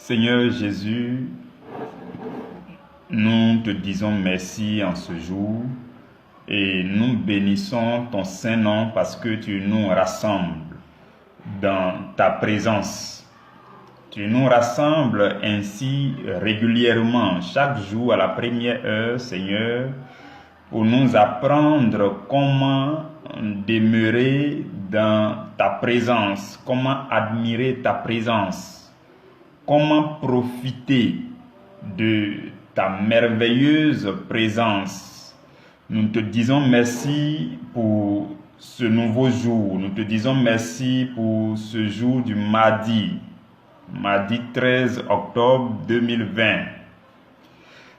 Seigneur Jésus, nous te disons merci en ce jour et nous bénissons ton saint nom parce que tu nous rassembles dans ta présence. Tu nous rassembles ainsi régulièrement, chaque jour à la première heure, Seigneur, pour nous apprendre comment demeurer dans ta présence, comment admirer ta présence, comment profiter de ta merveilleuse présence. Nous te disons merci pour ce nouveau jour. Nous te disons merci pour ce jour du mardi 13 octobre 2020.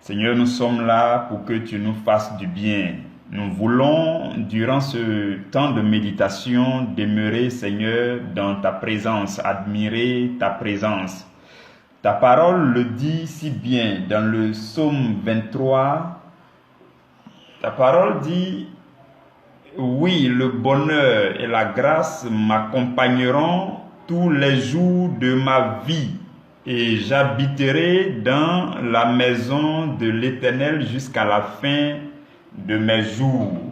Seigneur, nous sommes là pour que tu nous fasses du bien. Nous voulons, durant ce temps de méditation, demeurer, Seigneur, dans ta présence, admirer ta présence. Ta parole le dit si bien dans le psaume 23. Ta parole dit, oui, le bonheur et la grâce m'accompagneront tous les jours de ma vie et j'habiterai dans la maison de l'Éternel jusqu'à la fin de mes jours.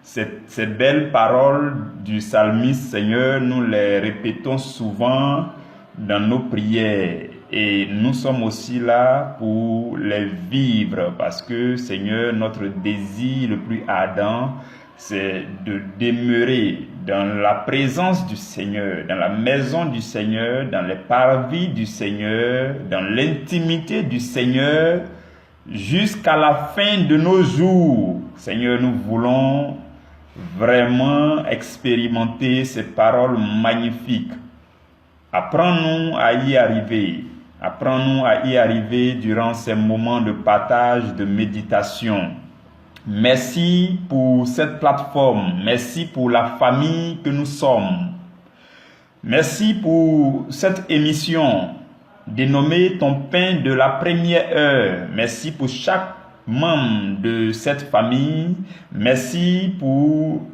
Ces belles paroles du psalmiste, Seigneur, nous les répétons souvent dans nos prières et nous sommes aussi là pour les vivre parce que, Seigneur, notre désir le plus ardent, c'est de demeurer dans la présence du Seigneur, dans la maison du Seigneur, dans les parvis du Seigneur, dans l'intimité du Seigneur, jusqu'à la fin de nos jours. Seigneur, nous voulons vraiment expérimenter ces paroles magnifiques. Apprends-nous à y arriver. Apprends-nous à y arriver durant ces moments de partage, de méditation. Merci pour cette plateforme. Merci pour la famille que nous sommes. Merci pour cette émission dénommée Ton pain de la première heure. Merci pour chaque membre de cette famille. Merci pour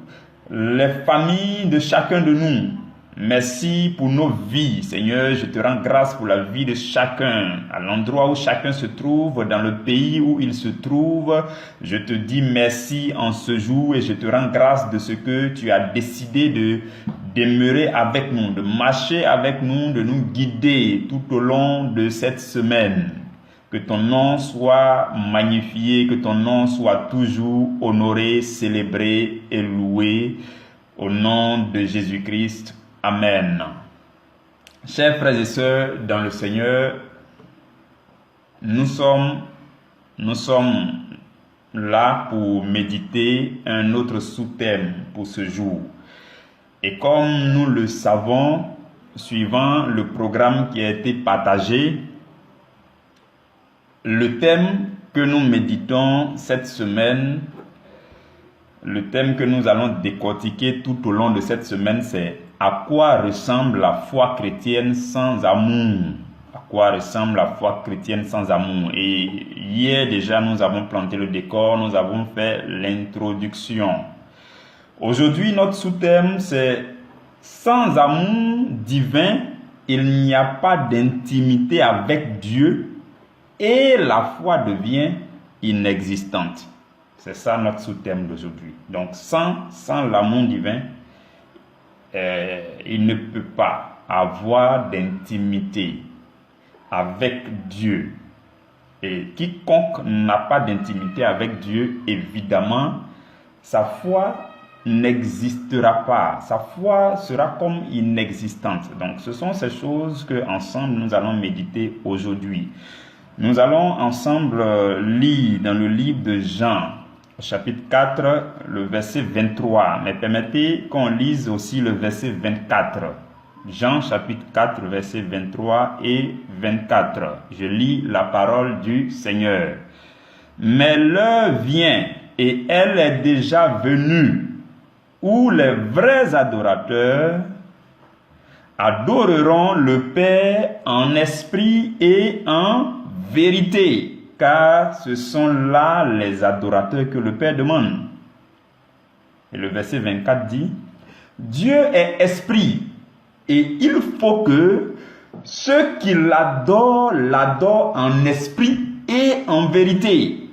les familles de chacun de nous. Merci pour nos vies, Seigneur. Je te rends grâce pour la vie de chacun, à l'endroit où chacun se trouve, dans le pays où il se trouve. Je te dis merci en ce jour et je te rends grâce de ce que tu as décidé de demeurer avec nous, de marcher avec nous, de nous guider tout au long de cette semaine. Que ton nom soit magnifié, que ton nom soit toujours honoré, célébré et loué au nom de Jésus-Christ. Amen. Chers frères et sœurs dans le Seigneur, nous sommes là pour méditer un autre sous-thème pour ce jour. Et comme nous le savons, suivant le programme qui a été partagé, le thème que nous méditons cette semaine, le thème que nous allons décortiquer tout au long de cette semaine, c'est à quoi ressemble la foi chrétienne sans amour? À quoi ressemble la foi chrétienne sans amour? Et hier déjà, nous avons planté le décor, nous avons fait l'introduction. Aujourd'hui, notre sous-thème, c'est sans amour divin, il n'y a pas d'intimité avec Dieu et la foi devient inexistante. C'est ça notre sous-thème d'aujourd'hui. Donc, sans l'amour divin, il ne peut pas avoir d'intimité avec Dieu. Et quiconque n'a pas d'intimité avec Dieu, évidemment, sa foi n'existera pas. Sa foi sera comme inexistante. Donc, ce sont ces choses que ensemble nous allons méditer aujourd'hui. Nous allons ensemble lire dans le livre de Jean, chapitre 4, le verset 23. Mais permettez qu'on lise aussi le verset 24. Jean, chapitre 4, verset 23 et 24. Je lis la parole du Seigneur. Mais l'heure vient, et elle est déjà venue, où les vrais adorateurs adoreront le Père en esprit et en vérité. Car ce sont là les adorateurs que le Père demande. Et le verset 24 dit, Dieu est esprit, et il faut que Ceux qui l'adorent, l'adorent en esprit et en vérité.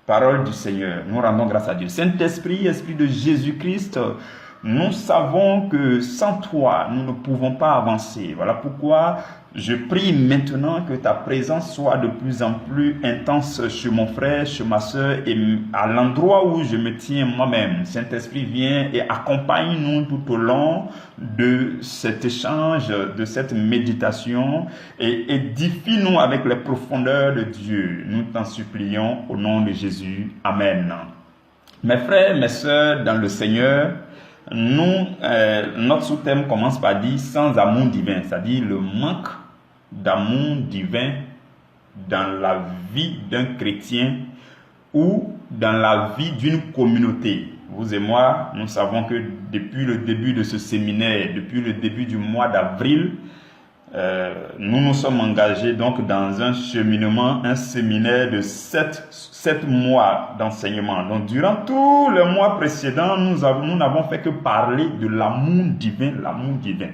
Parole du Seigneur. Nous rendons grâce à Dieu. Saint-Esprit, Esprit de Jésus-Christ, nous savons que sans toi, nous ne pouvons pas avancer. Voilà pourquoi je prie maintenant que ta présence soit de plus en plus intense chez mon frère, chez ma soeur et à l'endroit où je me tiens moi-même. Saint-Esprit, viens et accompagne-nous tout au long de cet échange, de cette méditation et édifie-nous avec les profondeurs de Dieu. Nous t'en supplions au nom de Jésus. Amen. Mes frères, mes sœurs dans le Seigneur, notre sous-thème commence par dire sans amour divin, c'est-à-dire le manque d'amour divin dans la vie d'un chrétien ou dans la vie d'une communauté. Vous et moi, nous savons que depuis le début de ce séminaire, depuis le début du mois d'avril, nous nous sommes engagés donc dans un cheminement, un séminaire de 7 mois d'enseignement. Donc durant tout le mois précédent, nous n'avons fait que parler de l'amour divin, l'amour divin.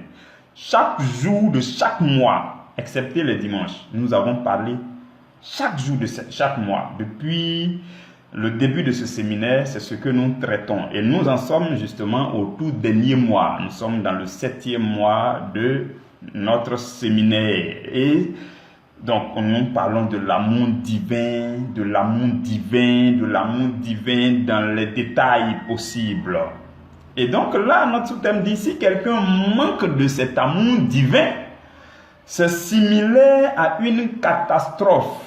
Chaque jour de chaque mois, excepté les dimanches, nous avons parlé chaque jour de chaque mois. Depuis le début de ce séminaire, c'est ce que nous traitons. Et nous en sommes justement au tout dernier mois. Nous sommes dans le 7e mois de notre séminaire. Et donc, nous parlons de l'amour divin, de l'amour divin, de l'amour divin dans les détails possibles. Et donc là, notre sous-thème dit, si quelqu'un manque de cet amour divin, c'est similaire à une catastrophe.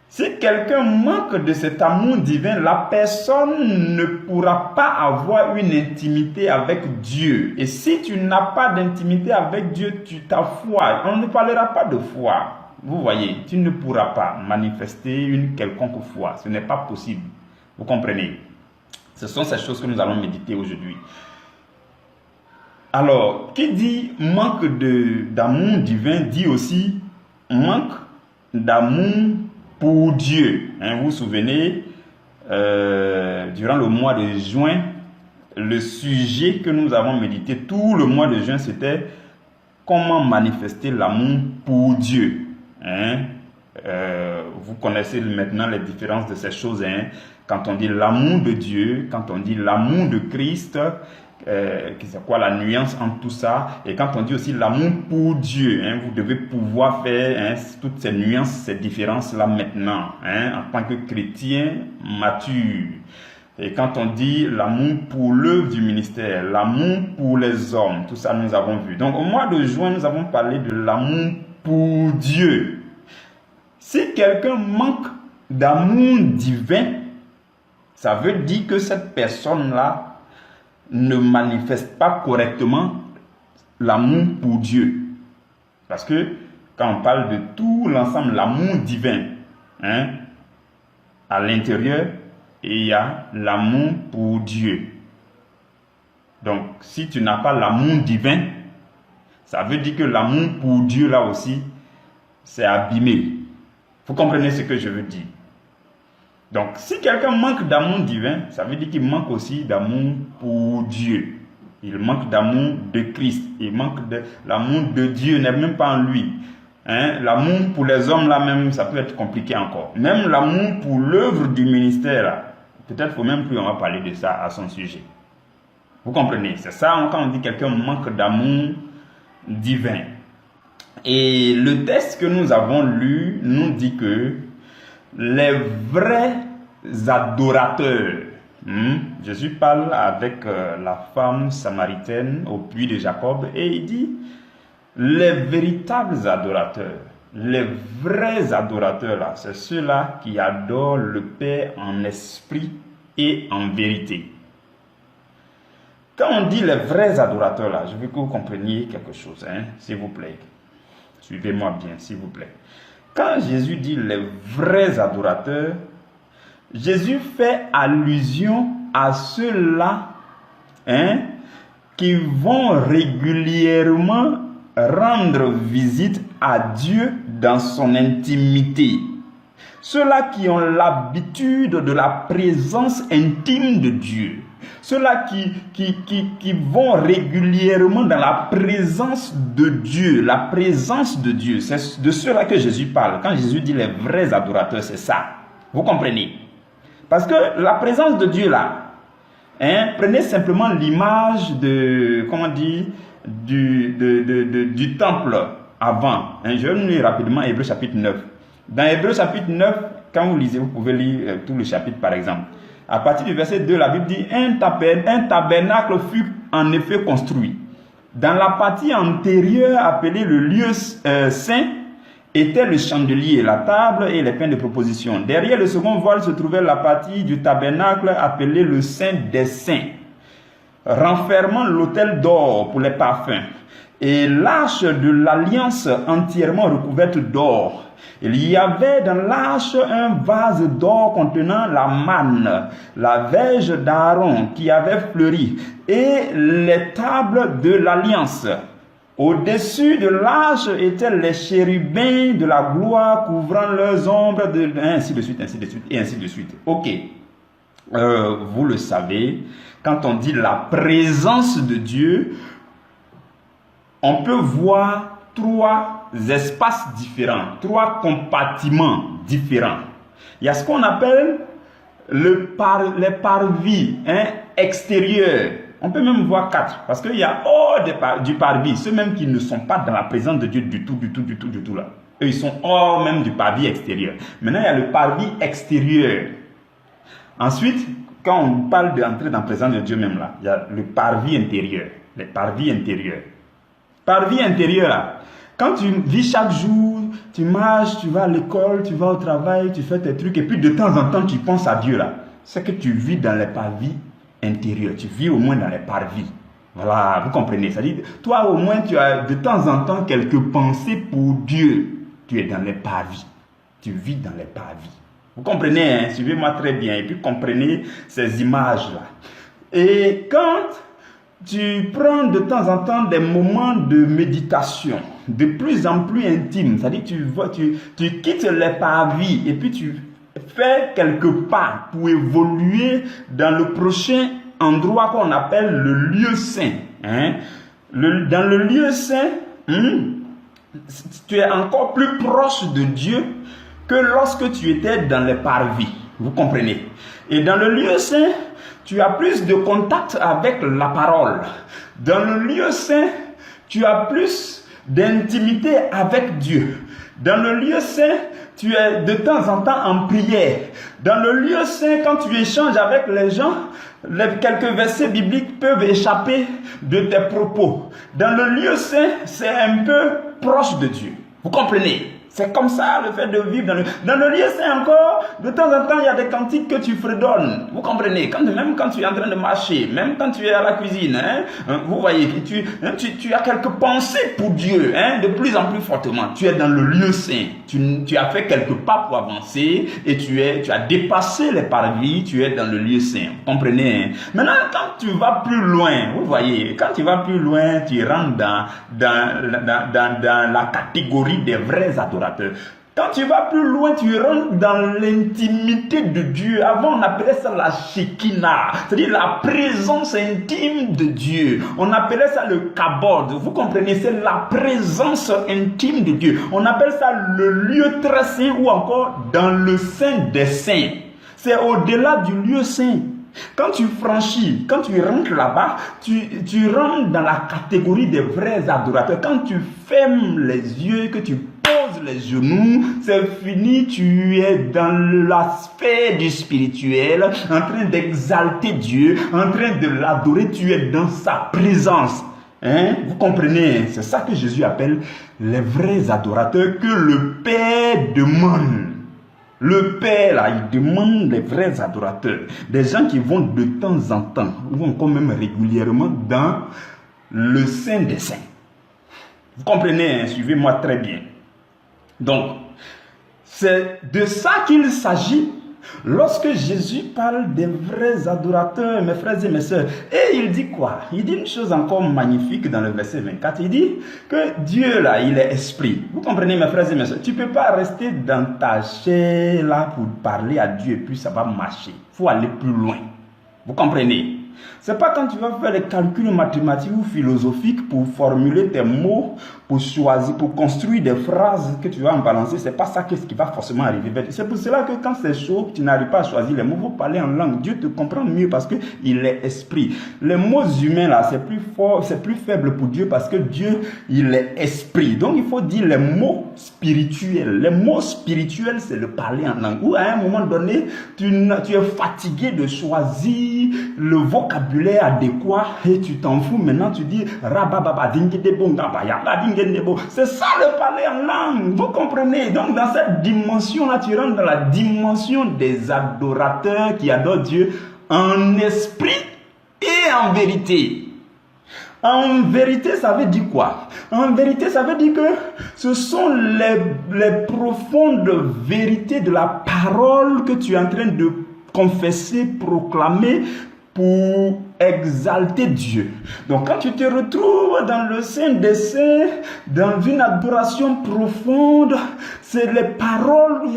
Si quelqu'un manque de cet amour divin, la personne ne pourra pas avoir une intimité avec Dieu. Et si tu n'as pas d'intimité avec Dieu, ta foi, on ne parlera pas de foi. Vous voyez, tu ne pourras pas manifester une quelconque foi. Ce n'est pas possible. Vous comprenez? Ce sont ces choses que nous allons méditer aujourd'hui. Alors, qui dit manque d'amour divin, dit aussi manque d'amour pour Dieu. Vous vous souvenez, durant le mois de juin, le sujet que nous avons médité tout le mois de juin, c'était comment manifester l'amour pour Dieu. Vous connaissez maintenant les différences de ces choses. Quand on dit l'amour de Dieu, quand on dit l'amour de Christ, c'est quoi la nuance entre tout ça? Et quand on dit aussi l'amour pour Dieu, vous devez pouvoir faire toutes ces nuances, ces différences-là maintenant, en tant que chrétien mature. Et quand on dit l'amour pour l'œuvre du ministère, l'amour pour les hommes, tout ça nous avons vu. Donc au mois de juin, nous avons parlé de l'amour pour Dieu. Si quelqu'un manque d'amour divin, ça veut dire que cette personne-là ne manifeste pas correctement l'amour pour Dieu. Parce que quand on parle de tout l'ensemble, l'amour divin, à l'intérieur, il y a l'amour pour Dieu. Donc, si tu n'as pas l'amour divin, ça veut dire que l'amour pour Dieu, là aussi, c'est abîmé. Vous comprenez ce que je veux dire? Donc, si quelqu'un manque d'amour divin, ça veut dire qu'il manque aussi d'amour pour Dieu. Il manque d'amour de Christ. Il manque de l'amour de Dieu, n'est même pas en lui. L'amour pour les hommes, là même, ça peut être compliqué encore. Même l'amour pour l'œuvre du ministère, là, peut-être faut même plus on va parler de ça à son sujet. Vous comprenez? C'est ça, quand on dit quelqu'un manque d'amour divin. Et le texte que nous avons lu nous dit que les vrais adorateurs, Jésus parle avec la femme samaritaine au puits de Jacob et il dit, les véritables adorateurs, les vrais adorateurs là, c'est ceux-là qui adorent le Père en esprit et en vérité. Quand on dit les vrais adorateurs là, je veux que vous compreniez quelque chose, s'il vous plaît. Suivez-moi bien, s'il vous plaît. Quand Jésus dit les vrais adorateurs, Jésus fait allusion à ceux-là qui vont régulièrement rendre visite à Dieu dans son intimité. Ceux-là qui ont l'habitude de la présence intime de Dieu. Ceux-là qui vont régulièrement dans la présence de Dieu. La présence de Dieu, c'est de ceux-là que Jésus parle. Quand Jésus dit les vrais adorateurs, c'est ça. Vous comprenez? Parce que la présence de Dieu là, prenez simplement l'image de, comment dire, du temple avant. Je vais vous lire rapidement Hébreux chapitre 9. Dans Hébreux chapitre 9, quand vous lisez, vous pouvez lire tout le chapitre par exemple. À partir du verset 2, la Bible dit, un tabernacle fut en effet construit. Dans la partie antérieure appelée le lieu saint, était le chandelier, la table et les pains de proposition. Derrière le second voile se trouvait la partie du tabernacle appelée le Saint des Saints, renfermant l'autel d'or pour les parfums, et l'arche de l'alliance entièrement recouverte d'or. Il y avait dans l'arche un vase d'or contenant la manne, la verge d'Aaron qui avait fleuri, et les tables de l'alliance. Au-dessus de l'arche étaient les chérubins de la gloire couvrant leurs ombres, ainsi de suite, ainsi de suite, et ainsi de suite. Ok, vous le savez, quand on dit la présence de Dieu, on peut voir trois espaces différents, trois compartiments différents. Il y a ce qu'on appelle les parvis extérieurs. On peut même voir 4, parce qu'il y a hors du parvis, ceux même qui ne sont pas dans la présence de Dieu du tout là. Eux, ils sont hors même du parvis extérieur. Maintenant, il y a le parvis extérieur. Ensuite, quand on parle d'entrer dans la présence de Dieu même là, il y a le parvis intérieur. Les parvis intérieurs. Parvis intérieur là, quand tu vis chaque jour, tu marches, tu vas à l'école, tu vas au travail, tu fais tes trucs, et puis de temps en temps, tu penses à Dieu là. C'est que tu vis dans les parvis intérieur, tu vis au moins dans les parvis. Voilà, vous comprenez. C'est-à-dire, toi au moins tu as de temps en temps quelques pensées pour Dieu. Tu es dans les parvis. Tu vis dans les parvis. Vous comprenez, hein? Suivez-moi très bien et puis comprenez ces images-là. Et quand tu prends de temps en temps des moments de méditation, de plus en plus intimes, c'est-à-dire tu quittes les parvis et puis tu fais quelques pas pour évoluer dans le prochain endroit qu'on appelle le lieu saint. Dans le lieu saint, tu es encore plus proche de Dieu que lorsque tu étais dans les parvis. Vous comprenez? Et dans le lieu saint, tu as plus de contact avec la parole. Dans le lieu saint, tu as plus d'intimité avec Dieu. Dans le lieu saint, tu es de temps en temps en prière. Dans le lieu saint, quand tu échanges avec les gens, quelques versets bibliques peuvent échapper de tes propos. Dans le lieu saint, c'est un peu proche de Dieu. Vous comprenez? C'est comme ça le fait de vivre dans le lieu saint encore. De temps en temps, il y a des cantiques que tu fredonnes. Vous comprenez? Même quand tu es en train de marcher, même quand tu es à la cuisine, vous voyez que tu as quelques pensées pour Dieu, de plus en plus fortement. Tu es dans le lieu saint. Tu as fait quelques pas pour avancer et tu as dépassé les parvis. Tu es dans le lieu saint. Vous comprenez? Maintenant, quand tu vas plus loin, vous voyez, quand tu vas plus loin, tu rentres dans la catégorie des vrais adorateurs. Quand tu vas plus loin, tu rentres dans l'intimité de Dieu. Avant, on appelait ça la Shekinah, c'est-à-dire la présence intime de Dieu. On appelait ça le Kabod. Vous comprenez, c'est la présence intime de Dieu. On appelle ça le lieu très saint ou encore dans le Saint des Saints. C'est au-delà du lieu saint. Quand tu franchis, quand tu rentres là-bas, tu rentres dans la catégorie des vrais adorateurs. Quand tu fermes les yeux, que tu poses les genoux, c'est fini, tu es dans la sphère du spirituel, en train d'exalter Dieu, en train de l'adorer, tu es dans sa présence. Vous comprenez? C'est ça que Jésus appelle les vrais adorateurs que le Père demande. Le Père, là, il demande les vrais adorateurs. Des gens qui vont de temps en temps, ou encore même régulièrement, dans le Saint des Saints. Vous comprenez, suivez-moi très bien. Donc, c'est de ça qu'il s'agit lorsque Jésus parle des vrais adorateurs, mes frères et mes sœurs. Et il dit quoi? Il dit une chose encore magnifique dans le verset 24. Il dit que Dieu, là, il est esprit. Vous comprenez, mes frères et mes sœurs? Tu ne peux pas rester dans ta chair, là, pour parler à Dieu, et puis ça va marcher. Il faut aller plus loin. Vous comprenez? C'est pas quand tu vas faire les calculs mathématiques ou philosophiques pour formuler tes mots, pour choisir, pour construire des phrases que tu vas en balancer. C'est pas ça qui va forcément arriver. C'est pour cela que quand c'est chaud, tu n'arrives pas à choisir les mots, vous parler en langue. Dieu te comprend mieux parce qu'il est esprit. Les mots humains là, c'est plus fort, c'est plus faible pour Dieu parce que Dieu, il est esprit. Donc il faut dire les mots spirituels. Les mots spirituels, c'est le parler en langue. Ou à un moment donné, tu es fatigué de choisir le vocabulaire adéquat et tu t'en fous. Maintenant, tu dis rabababa dingedebo ngabaya dingedebo. C'est ça le parler en langue. Vous comprenez? Donc dans cette dimension-là, tu rentres dans la dimension des adorateurs qui adorent Dieu en esprit et en vérité. En vérité, ça veut dire quoi? En vérité, ça veut dire que ce sont les profondes vérités de la parole que tu es en train de confesser, proclamer pour exalter Dieu. Donc quand tu te retrouves dans le Saint des Saints, dans une adoration profonde, c'est les paroles,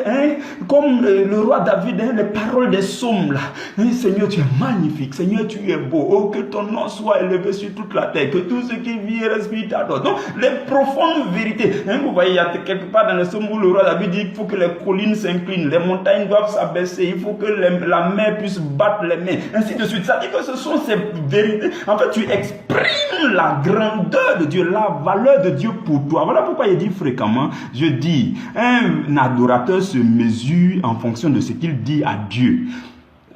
comme le roi David, les paroles des psaumes là. Seigneur, tu es magnifique, Seigneur, tu es beau, oh, que ton nom soit élevé sur toute la terre, que tout ce qui vit et respire t'adore. Donc les profondes vérités, vous voyez, il y a quelque part dans le psaume où le roi David dit qu'il faut que les collines s'inclinent, les montagnes doivent s'abaisser, il faut que la mer puisse battre les mains, ainsi de suite. Ça dit que ce sont ces vérités. En fait, tu exprimes la grandeur de Dieu, la valeur de Dieu pour toi. Voilà pourquoi il dit fréquemment, je dis, un adorateur se mesure en fonction de ce qu'il dit à Dieu.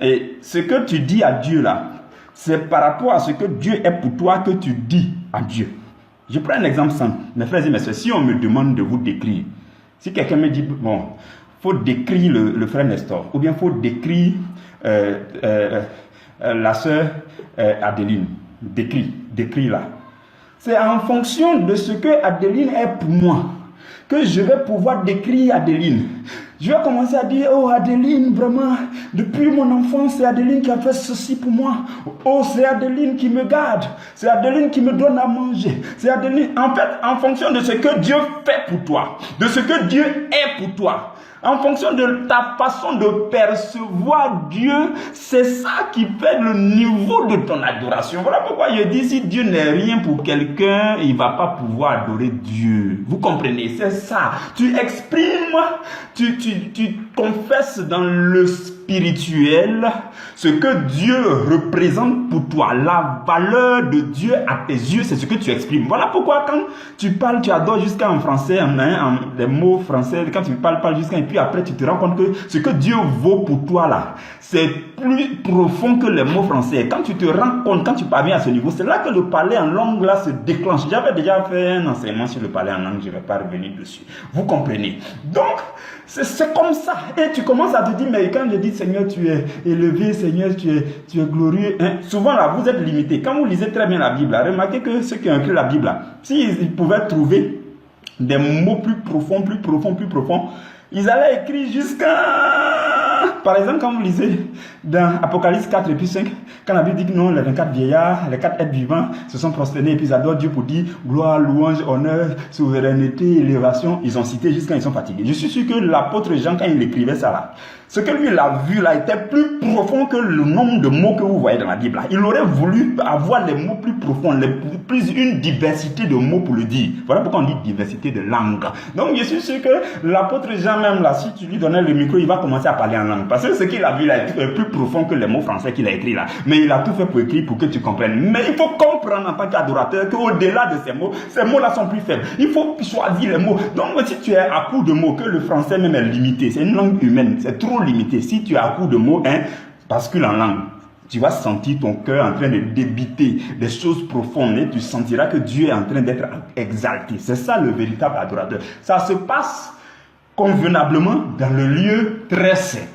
Et ce que tu dis à Dieu là, c'est par rapport à ce que Dieu est pour toi que tu dis à Dieu. Je prends un exemple simple. Mes frères et mes sœurs, si on me demande de vous décrire, si quelqu'un me dit, bon, il faut décrire le frère Nestor, ou bien il faut décrire la sœur Adeline, décris là. C'est en fonction de ce que Adeline est pour moi que je vais pouvoir décrire Adeline. Je vais commencer à dire, oh Adeline, vraiment, depuis mon enfance, c'est Adeline qui a fait ceci pour moi. Oh, c'est Adeline qui me garde. C'est Adeline qui me donne à manger. C'est Adeline, en fait, en fonction de ce que Dieu fait pour toi, de ce que Dieu est pour toi. En fonction de ta façon de percevoir Dieu, c'est ça qui fait le niveau de ton adoration. Voilà pourquoi je dis, si Dieu n'est rien pour quelqu'un, il ne va pas pouvoir adorer Dieu. Vous comprenez? C'est ça. Tu exprimes, tu confesses dans le spirituel ce que Dieu représente pour toi. La valeur de Dieu à tes yeux, c'est ce que tu exprimes. Voilà pourquoi quand tu parles, tu adores jusqu'à en français, des mots français, quand tu parles jusqu'à, et puis après tu te rends compte que ce que Dieu vaut pour toi là, c'est plus profond que les mots français. Quand tu te rends compte, quand tu parviens à ce niveau, c'est là que le parler en langue là se déclenche. J'avais déjà fait un enseignement sur le parler en langue, je ne vais pas revenir dessus. Vous comprenez? Donc, c'est comme ça. Et tu commences à te dire, mais quand je dis Seigneur, tu es élevé, Seigneur, tu es glorieux. Souvent là, vous êtes limité. Quand vous lisez très bien la Bible, là, remarquez que ceux qui ont écrit la Bible, s'ils pouvaient trouver des mots plus profonds, ils allaient écrire jusqu'à... Par exemple, quand vous lisez dans Apocalypse 4 et puis 5, quand la Bible dit que non, les 24 vieillards, les 4 êtres vivants se sont prosternés et puis ils adorent Dieu pour dire gloire, louange, honneur, souveraineté, élévation, ils ont cité jusqu'à ils sont fatigués. Je suis sûr que l'apôtre Jean, quand il écrivait ça là, ce que lui il a vu là était plus profond que le nombre de mots que vous voyez dans la Bible là. Il aurait voulu avoir les mots plus profonds, plus une diversité de mots pour le dire. Voilà pourquoi on dit diversité de langue. Donc je suis sûr que l'apôtre Jean même là, si tu lui donnais le micro, il va commencer à parler en langue. Parce que ce qu'il a vu là est plus profond que les mots français qu'il a écrits là. Mais il a tout fait pour écrire pour que tu comprennes. Mais il faut comprendre en tant qu'adorateur qu'au-delà de ces mots là sont plus faibles. Il faut choisir les mots. Donc si tu es à court de mots, que le français même est limité, c'est une langue humaine, c'est trop limité. Si tu es à court de mots, bascule en langue. Tu vas sentir ton cœur en train de débiter des choses profondes et tu sentiras que Dieu est en train d'être exalté. C'est ça le véritable adorateur. Ça se passe convenablement dans le lieu très saint.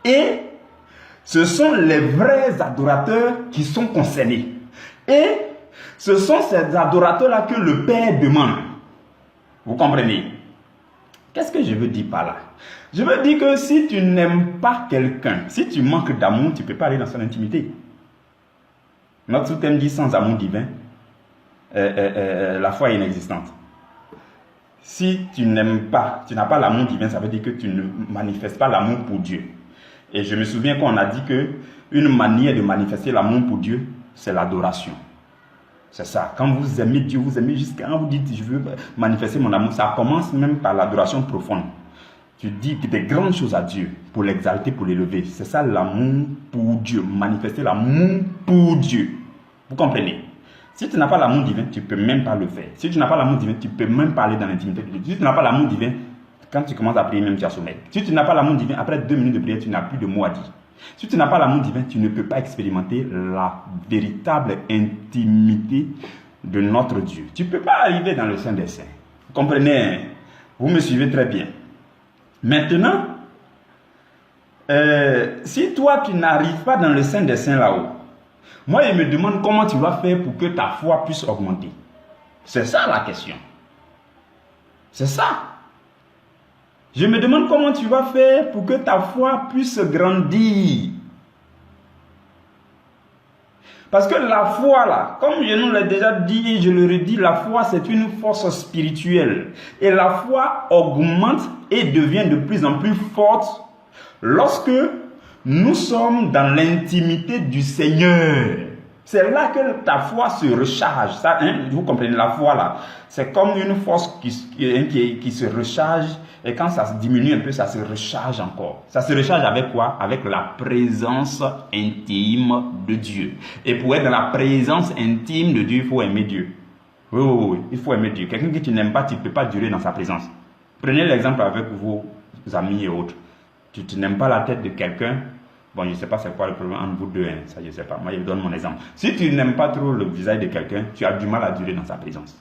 Et ce sont les vrais adorateurs qui sont concernés. Et ce sont ces adorateurs-là que le Père demande. Vous comprenez? Qu'est-ce que je veux dire par là? Je veux dire que si tu n'aimes pas quelqu'un, si tu manques d'amour, tu ne peux pas aller dans son intimité. Notre sous-thème dit sans amour divin, la foi est inexistante. Si tu n'aimes pas, tu n'as pas l'amour divin, ça veut dire que tu ne manifestes pas l'amour pour Dieu. Et je me souviens qu'on a dit que une manière de manifester l'amour pour Dieu, c'est l'adoration. C'est ça. Quand vous aimez Dieu, vous aimez jusqu'à quand vous dites je veux manifester mon amour, ça commence même par l'adoration profonde. Tu dis des grandes choses à Dieu pour l'exalter, pour l'élever. C'est ça l'amour pour Dieu. Manifester l'amour pour Dieu. Vous comprenez? Si tu n'as pas l'amour divin, tu ne peux même pas le faire. Si tu n'as pas l'amour divin, tu ne peux même pas aller dans l'intimité de Dieu. Si tu n'as pas l'amour divin, quand tu commences à prier, même tu as sommeil. Si tu n'as pas l'amour divin, après 2 minutes de prière, tu n'as plus de mots à dire. Si tu n'as pas l'amour divin, tu ne peux pas expérimenter la véritable intimité de notre Dieu. Tu ne peux pas arriver dans le Saint des Saints. Vous comprenez? Vous me suivez très bien. Maintenant, si toi, tu n'arrives pas dans le Saint des Saints là-haut, moi, je me demande comment tu vas faire pour que ta foi puisse augmenter. C'est ça la question. C'est ça. Je me demande comment tu vas faire pour que ta foi puisse grandir. Parce que la foi là, comme je nous l'ai déjà dit et je le redis, la foi c'est une force spirituelle. Et la foi augmente et devient de plus en plus forte lorsque nous sommes dans l'intimité du Seigneur. C'est là que ta foi se recharge. Ça, vous comprenez, la foi là, c'est comme une force qui se recharge. Et quand ça se diminue un peu, ça se recharge encore. Ça se recharge avec quoi? Avec la présence intime de Dieu. Et pour être dans la présence intime de Dieu, il faut aimer Dieu. Oui, il faut aimer Dieu. Quelqu'un que tu n'aimes pas, tu ne peux pas durer dans sa présence. Prenez l'exemple avec vos amis et autres. Tu n'aimes pas la tête de quelqu'un. Bon, je ne sais pas c'est quoi le problème entre vous deux. Ça, je ne sais pas. Moi, je donne mon exemple. Si tu n'aimes pas trop le visage de quelqu'un, tu as du mal à durer dans sa présence.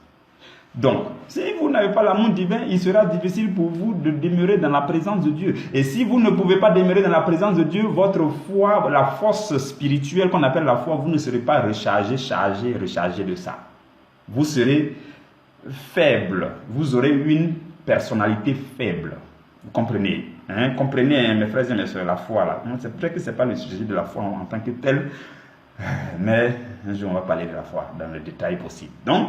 Donc, si vous n'avez pas l'amour divin, il sera difficile pour vous de demeurer dans la présence de Dieu. Et si vous ne pouvez pas demeurer dans la présence de Dieu, votre foi, la force spirituelle qu'on appelle la foi, vous ne serez pas rechargé de ça. Vous serez faible. Vous aurez une personnalité faible. Vous comprenez? Comprenez, mes frères et mes soeurs, la foi là. C'est vrai que ce n'est pas le sujet de la foi en tant que tel. Mais un jour, on va parler de la foi dans le détail possible. Donc,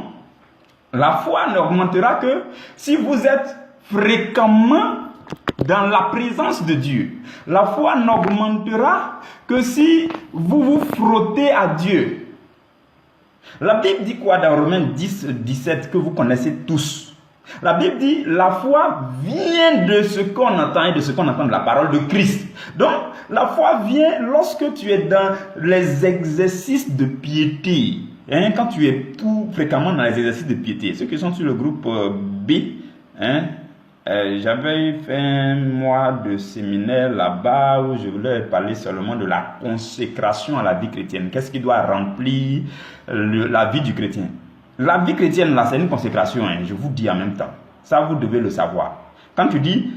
la foi n'augmentera que si vous êtes fréquemment dans la présence de Dieu. La foi n'augmentera que si vous vous frottez à Dieu. La Bible dit quoi dans Romains 10, 17 que vous connaissez tous? La Bible dit la foi vient de ce qu'on entend et de ce qu'on entend de la parole de Christ. Donc, la foi vient lorsque tu es dans les exercices de piété. Quand tu es tout fréquemment dans les exercices de piété, ceux qui sont sur le groupe B, j'avais fait un mois de séminaire là-bas où je voulais parler seulement de la consécration à la vie chrétienne. Qu'est-ce qui doit remplir la vie du chrétien? La vie chrétienne, là, c'est une consécration, je vous dis en même temps. Ça, vous devez le savoir. Quand tu dis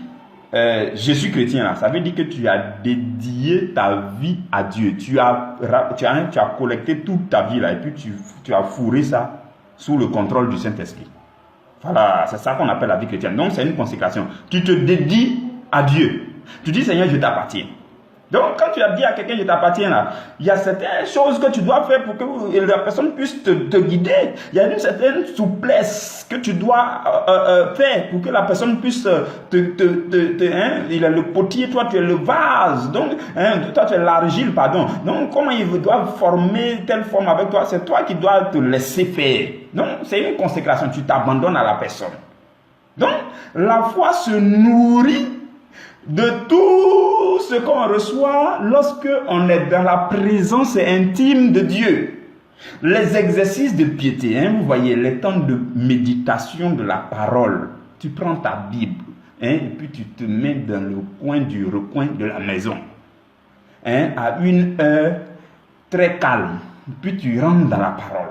je suis chrétien, là, ça veut dire que tu as dédié ta vie à Dieu. Tu as collecté toute ta vie là, et puis tu as fourré ça sous le contrôle du Saint-Esprit. Voilà, c'est ça qu'on appelle la vie chrétienne. Donc, c'est une consécration. Tu te dédies à Dieu. Tu dis, Seigneur, je t'appartiens. Donc, quand tu as dit à quelqu'un, je t'appartiens là, il y a certaines choses que tu dois faire pour que la personne puisse te guider. Il y a une certaine souplesse que tu dois faire pour que la personne puisse il est le potier, toi tu es le vase. Donc, toi tu es l'argile, pardon. Donc, comment il doit former telle forme avec toi? C'est toi qui dois te laisser faire. Donc, c'est une consécration. Tu t'abandonnes à la personne. Donc, la foi se nourrit de tout ce qu'on reçoit lorsque on est dans la présence intime de Dieu. Les exercices de piété, vous voyez, les temps de méditation de la parole. Tu prends ta Bible, et puis tu te mets dans le coin du recoin de la maison, à une heure très calme. Puis tu rentres dans la parole.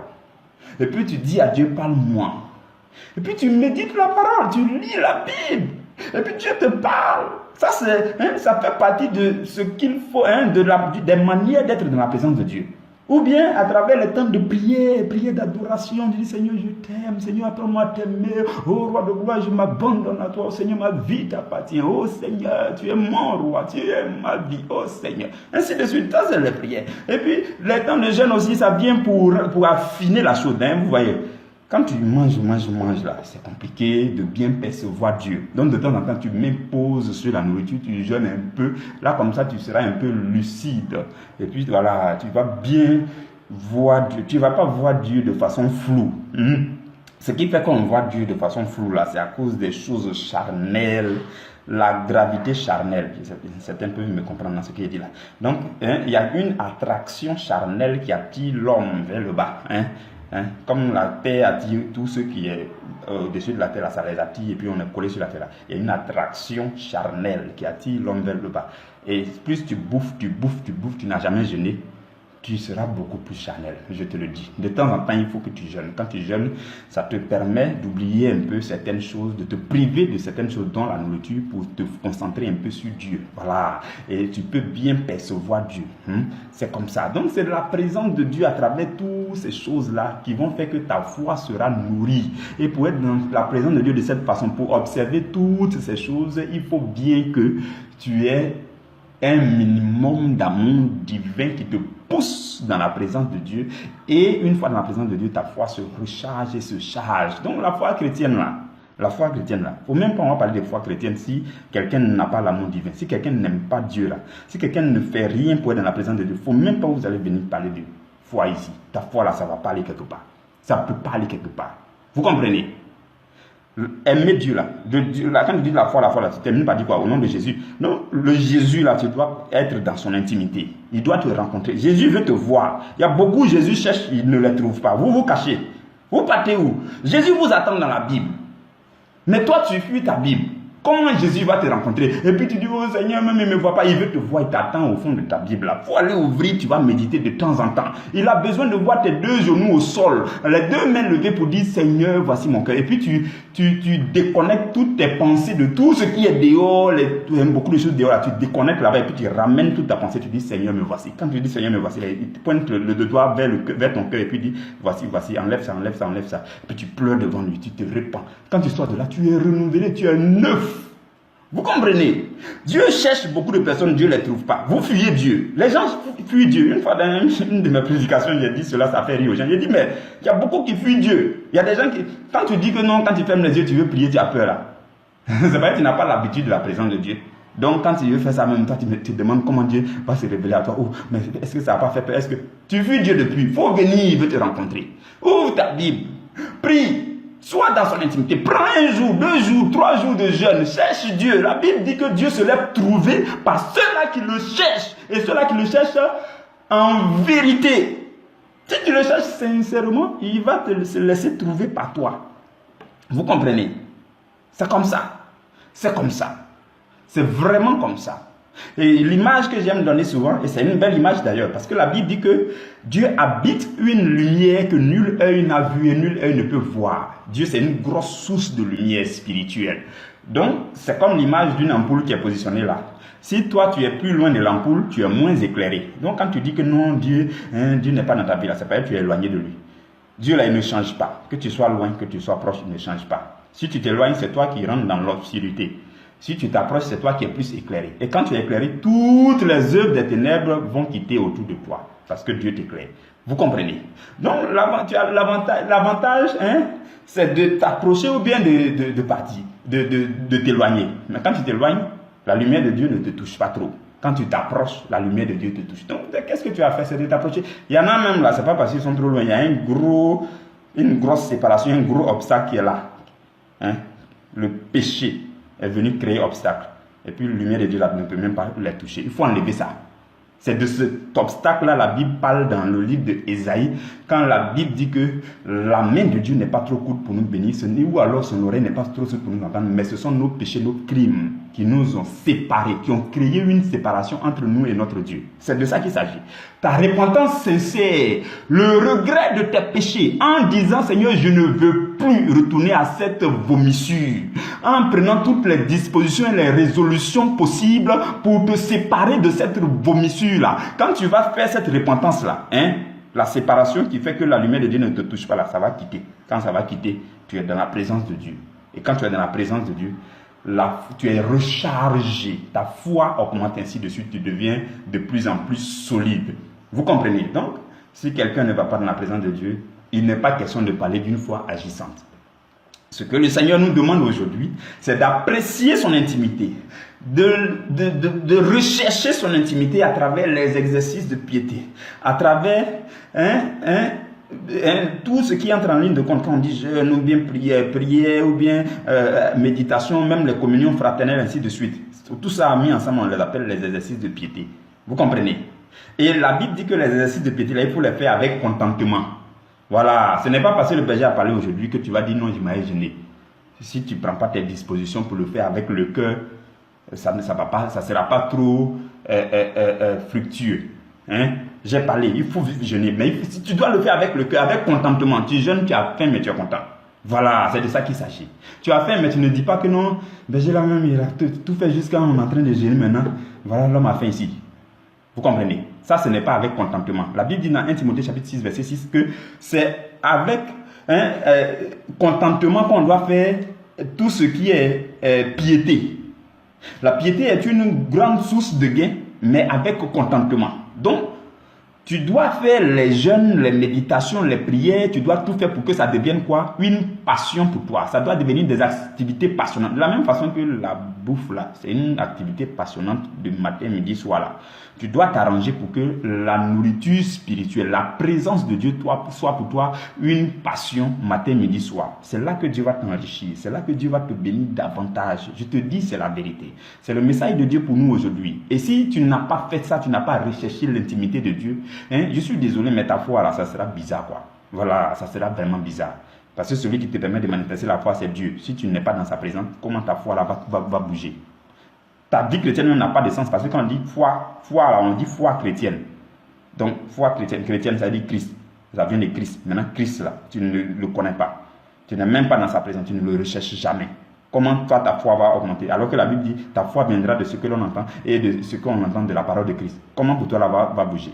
Et puis tu dis à Dieu, parle-moi. Et puis tu médites la parole, tu lis la Bible. Et puis Dieu te parle. Ça, ça fait partie de ce qu'il faut, des manières d'être dans la présence de Dieu. Ou bien à travers le temps de prière d'adoration, tu dis Seigneur, je t'aime, Seigneur, apprends-moi à t'aimer. Oh roi de gloire, je m'abandonne à toi. Oh Seigneur, ma vie t'appartient. Oh Seigneur, tu es mon roi, tu es ma vie. Oh Seigneur. Ainsi de suite, ça c'est les prières. Et puis, les temps de jeûne aussi, ça vient pour affiner la chose. Vous voyez. Quand tu manges là, c'est compliqué de bien percevoir Dieu. Donc de temps en temps, tu m'imposes sur la nourriture, tu jeûnes un peu. Là, comme ça, tu seras un peu lucide. Et puis voilà, tu vas bien voir Dieu. Tu ne vas pas voir Dieu de façon floue. Ce qui fait qu'on voit Dieu de façon floue là, c'est à cause des choses charnelles, la gravité charnelle. Certains peuvent me comprendre dans ce qu'il dit là. Donc, il y a une attraction charnelle qui attire l'homme vers le bas. Comme la terre attire tout ce qui est au-dessus de la terre, là, ça les attire et puis on est collé sur la terre. Là. Il y a une attraction charnelle qui attire l'homme vers le bas. Et plus tu bouffes, tu n'as jamais jeûné, tu seras beaucoup plus charnel, je te le dis. De temps en temps, il faut que tu jeûnes. Quand tu jeûnes, ça te permet d'oublier un peu certaines choses, de te priver de certaines choses dans la nourriture pour te concentrer un peu sur Dieu. Voilà. Et tu peux bien percevoir Dieu. C'est comme ça. Donc, c'est la présence de Dieu à travers toutes ces choses-là qui vont faire que ta foi sera nourrie. Et pour être dans la présence de Dieu de cette façon, pour observer toutes ces choses, il faut bien que tu aies un minimum d'amour divin qui te pousse dans la présence de Dieu. Et une fois dans la présence de Dieu, ta foi se recharge et se charge. Donc la foi chrétienne là, il ne faut même pas on va parler de foi chrétienne si quelqu'un n'a pas l'amour divin, si quelqu'un n'aime pas Dieu là, si quelqu'un ne fait rien pour être dans la présence de Dieu, il ne faut même pas vous allez venir parler de foi ici. Ta foi là, ça va pas aller quelque part. Ça peut pas aller quelque part. Vous comprenez? Aimer Dieu là, quand tu dis la foi là, tu termines par dire quoi? Au nom de Jésus. Non, le Jésus là, tu dois être dans son intimité. Il doit te rencontrer. Jésus veut te voir. Il y a beaucoup, Jésus cherche, il ne les trouve pas. Vous vous cachez. Vous partez où? Jésus vous attend dans la Bible. Mais toi, tu fuis ta Bible. Comment Jésus va te rencontrer? Et puis tu dis, oh Seigneur, même il ne me voit pas. Il veut te voir, il t'attend au fond de ta Bible. Il faut aller ouvrir, tu vas méditer de temps en temps. Il a besoin de voir tes deux genoux au sol, les deux mains levées pour dire, Seigneur, voici mon cœur. Et puis tu déconnectes toutes tes pensées de tout ce qui est dehors, beaucoup de choses dehors. Là, tu déconnectes là-bas et puis tu ramènes toute ta pensée. Tu dis, Seigneur, me voici. Quand tu dis, Seigneur, me voici, il te pointe le doigt vers ton cœur et puis dit, voici, enlève ça. Et puis tu pleures devant lui, tu te répands. Quand tu sors de là, tu es renouvelé, tu es neuf. Vous comprenez? Dieu cherche beaucoup de personnes, Dieu ne les trouve pas. Vous fuyez Dieu. Les gens fuient Dieu. Une fois dans une de mes prédications, j'ai dit cela, ça fait rire aux gens. J'ai dit, mais il y a beaucoup qui fuient Dieu. Il y a des gens qui, quand tu dis que non, quand tu fermes les yeux, tu veux prier, tu as peur là. C'est vrai que tu n'as pas l'habitude de la présence de Dieu. Donc quand tu veux faire ça, même toi, tu te demandes comment Dieu va se révéler à toi. Oh, mais est-ce que ça n'a pas fait peur? Est-ce que tu fuis Dieu depuis? Il faut venir, il veut te rencontrer. Ouvre ta Bible. Prie. Sois dans son intimité. Prends 1 jour, 2 jours, 3 jours de jeûne. Cherche Dieu. La Bible dit que Dieu se lève trouvé par ceux-là qui le cherchent. Et ceux-là qui le cherchent en vérité. Si tu le cherches sincèrement, il va se laisser trouver par toi. Vous comprenez? C'est comme ça. C'est comme ça. C'est vraiment comme ça. Et l'image que j'aime donner souvent, et c'est une belle image d'ailleurs, parce que la Bible dit que Dieu habite une lumière que nul œil n'a vue et nul œil ne peut voir. Dieu, c'est une grosse source de lumière spirituelle. Donc, c'est comme l'image d'une ampoule qui est positionnée là. Si toi, tu es plus loin de l'ampoule, tu es moins éclairé. Donc, quand tu dis que non, Dieu n'est pas dans ta vie là, c'est pas que tu es éloigné de lui. Dieu là, il ne change pas. Que tu sois loin, que tu sois proche, il ne change pas. Si tu t'éloignes, c'est toi qui rentres dans l'obscurité. Si tu t'approches, c'est toi qui es plus éclairé. Et quand tu es éclairé, toutes les œuvres des ténèbres vont quitter autour de toi. Parce que Dieu t'éclaire. Vous comprenez? Donc, l'avantage, c'est de t'approcher ou bien de partir, de t'éloigner. Mais quand tu t'éloignes, la lumière de Dieu ne te touche pas trop. Quand tu t'approches, la lumière de Dieu te touche. Donc, qu'est-ce que tu as fait? C'est de t'approcher. Il y en a même là, c'est pas parce qu'ils sont trop loin. Il y a une grosse séparation, un gros obstacle qui est là. Le péché est venu créer obstacle. Et puis, la lumière de Dieu là, ne peut même pas les toucher. Il faut enlever ça. C'est de cet obstacle-là, la Bible parle dans le livre d'Ésaïe, quand la Bible dit que la main de Dieu n'est pas trop courte pour nous bénir, ou alors son oreille n'est pas trop courte pour nous entendre, mais ce sont nos péchés, nos crimes qui nous ont séparés, qui ont créé une séparation entre nous et notre Dieu. C'est de ça qu'il s'agit. Ta repentance sincère, le regret de tes péchés, en disant, Seigneur, je ne veux plus retourner à cette vomissure, en prenant toutes les dispositions et les résolutions possibles pour te séparer de cette vomissure-là. Quand tu vas faire cette repentance-là, la séparation qui fait que la lumière de Dieu ne te touche pas là, ça va quitter. Quand ça va quitter, tu es dans la présence de Dieu. Et quand tu es dans la présence de Dieu, tu es rechargé. Ta foi augmente ainsi de suite. Tu deviens de plus en plus solide. Vous comprenez? Donc, si quelqu'un ne va pas dans la présence de Dieu, il n'est pas question de parler d'une foi agissante. Ce que le Seigneur nous demande aujourd'hui, c'est d'apprécier son intimité, de rechercher son intimité à travers les exercices de piété, à travers tout ce qui entre en ligne de compte quand on dit jeûne ou bien prière ou bien méditation, même les communions fraternelles, ainsi de suite. Tout ça mis ensemble, on les appelle les exercices de piété. Vous comprenez? Et la Bible dit que les exercices de piété, là, il faut les faire avec contentement. Voilà, ce n'est pas parce que le berger a parlé aujourd'hui que tu vas dire non, je m'ai gêné. Si tu ne prends pas tes dispositions pour le faire avec le cœur, ça ne sera pas trop fructueux. Hein? J'ai parlé, il faut jeûner, mais si tu dois le faire avec le cœur, avec contentement. Tu jeûnes, tu as faim, mais tu es content. Voilà, c'est de ça qu'il s'agit. Tu as faim, mais tu ne dis pas que non, berger là même, il a tout fait jusqu'à on est en train de jeûner maintenant. Voilà, l'homme a faim ici. Vous comprenez? Ça, ce n'est pas avec contentement. La Bible dit dans 1 Timothée chapitre 6, verset 6 que c'est avec contentement qu'on doit faire tout ce qui est piété. La piété est une grande source de gain, mais avec contentement. Donc, tu dois faire les jeûnes, les méditations, les prières, tu dois tout faire pour que ça devienne quoi? Une passion pour toi. Ça doit devenir des activités passionnantes. De la même façon que la bouffe là, c'est une activité passionnante de matin, midi, soir là. Tu dois t'arranger pour que la nourriture spirituelle, la présence de Dieu soit pour toi une passion matin, midi, soir. C'est là que Dieu va t'enrichir. C'est là que Dieu va te bénir davantage. Je te dis, c'est la vérité. C'est le message de Dieu pour nous aujourd'hui. Et si tu n'as pas fait ça, tu n'as pas recherché l'intimité de Dieu, je suis désolé, mais ta foi là, ça sera bizarre quoi. Voilà, ça sera vraiment bizarre. Parce que celui qui te permet de manifester la foi, c'est Dieu. Si tu n'es pas dans sa présence, comment ta foi là va bouger? Ta vie chrétienne n'a pas de sens parce que quand on dit foi là, on dit foi chrétienne. Donc, foi chrétienne, ça dit Christ. Ça vient de Christ. Maintenant, Christ là, tu ne le connais pas. Tu n'es même pas dans sa présence, tu ne le recherches jamais. Comment toi, ta foi va augmenter? Alors que la Bible dit, ta foi viendra de ce que l'on entend et de ce qu'on entend de la parole de Christ. Comment pour toi, là, va bouger?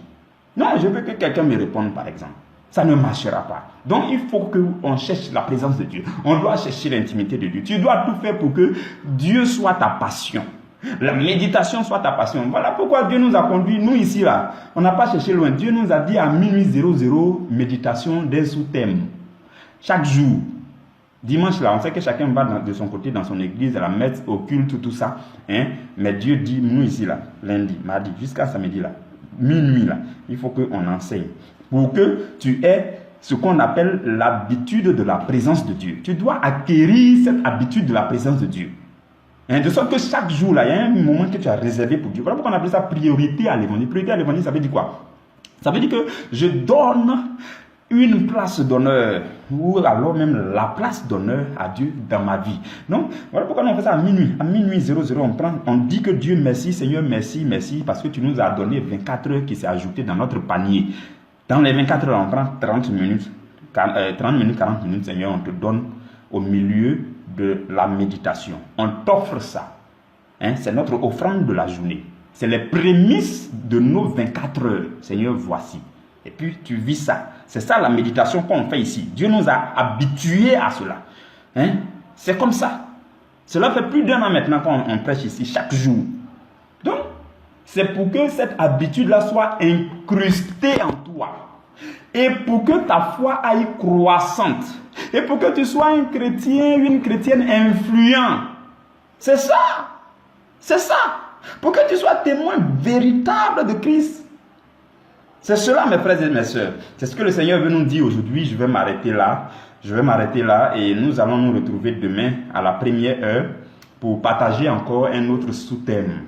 Non, je veux que quelqu'un me réponde, par exemple. Ça ne marchera pas. Donc, il faut qu'on cherche la présence de Dieu. On doit chercher l'intimité de Dieu. Tu dois tout faire pour que Dieu soit ta passion. La méditation soit ta passion. Voilà pourquoi Dieu nous a conduits, nous ici, là. On n'a pas cherché loin. Dieu nous a dit à minuit 00, méditation d'un sous-thème. Chaque jour. Dimanche, là, on sait que chacun va de son côté dans son église, à la messe, au culte, tout ça. Hein? Mais Dieu dit, nous ici, là, lundi, mardi, jusqu'à samedi, là, minuit, là, il faut qu'on enseigne. Pour que tu aies ce qu'on appelle l'habitude de la présence de Dieu. Tu dois acquérir cette habitude de la présence de Dieu. De sorte que chaque jour, là, il y a un moment que tu as réservé pour Dieu. Voilà pourquoi on appelle ça priorité à l'évangile. Priorité à l'évangile, ça veut dire quoi? Ça veut dire que je donne une place d'honneur, ou alors même la place d'honneur à Dieu dans ma vie. Donc, voilà pourquoi on fait ça à minuit. À minuit 00, on dit que Dieu merci, Seigneur, merci, merci, parce que tu nous as donné 24 heures qui s'est ajouté dans notre panier. Dans les 24 heures, on prend 30 minutes, 40 minutes, Seigneur, on te donne au milieu de la méditation. On t'offre ça. C'est notre offrande de la journée. C'est les prémices de nos 24 heures. Seigneur, voici. Et puis, tu vis ça. C'est ça la méditation qu'on fait ici. Dieu nous a habitués à cela. C'est comme ça. Cela fait plus d'1 an maintenant qu'on prêche ici, chaque jour. Donc, c'est pour que cette habitude-là soit incrustée en toi. Et pour que ta foi aille croissante. Et pour que tu sois un chrétien, une chrétienne influente. C'est ça. C'est ça. Pour que tu sois témoin véritable de Christ. C'est cela, mes frères et mes sœurs. C'est ce que le Seigneur veut nous dire aujourd'hui. Je vais m'arrêter là. Et nous allons nous retrouver demain à la première heure pour partager encore un autre sous-thème.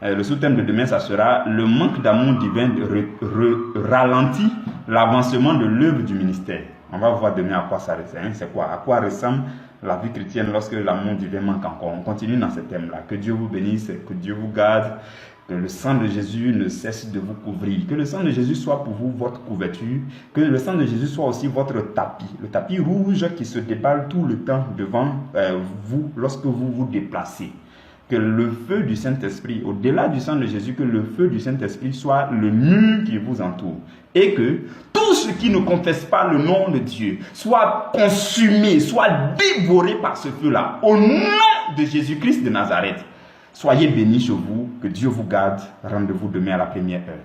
Le sous-thème de demain, ça sera le manque d'amour divin ralentit l'avancement de l'œuvre du ministère. On va voir demain à quoi ça ressemble. C'est quoi? À quoi ressemble la vie chrétienne lorsque l'amour divin manque encore? On continue dans ce thème-là. Que Dieu vous bénisse, que Dieu vous garde, que le sang de Jésus ne cesse de vous couvrir. Que le sang de Jésus soit pour vous votre couverture. Que le sang de Jésus soit aussi votre tapis. Le tapis rouge qui se déballe tout le temps devant vous lorsque vous vous déplacez. Que le feu du Saint-Esprit, au-delà du sang de Jésus, que le feu du Saint-Esprit soit le mur qui vous entoure. Et que tout ce qui ne confesse pas le nom de Dieu soit consumé, soit dévoré par ce feu-là. Au nom de Jésus-Christ de Nazareth. Soyez bénis chez vous, que Dieu vous garde. Rendez-vous demain à la première heure.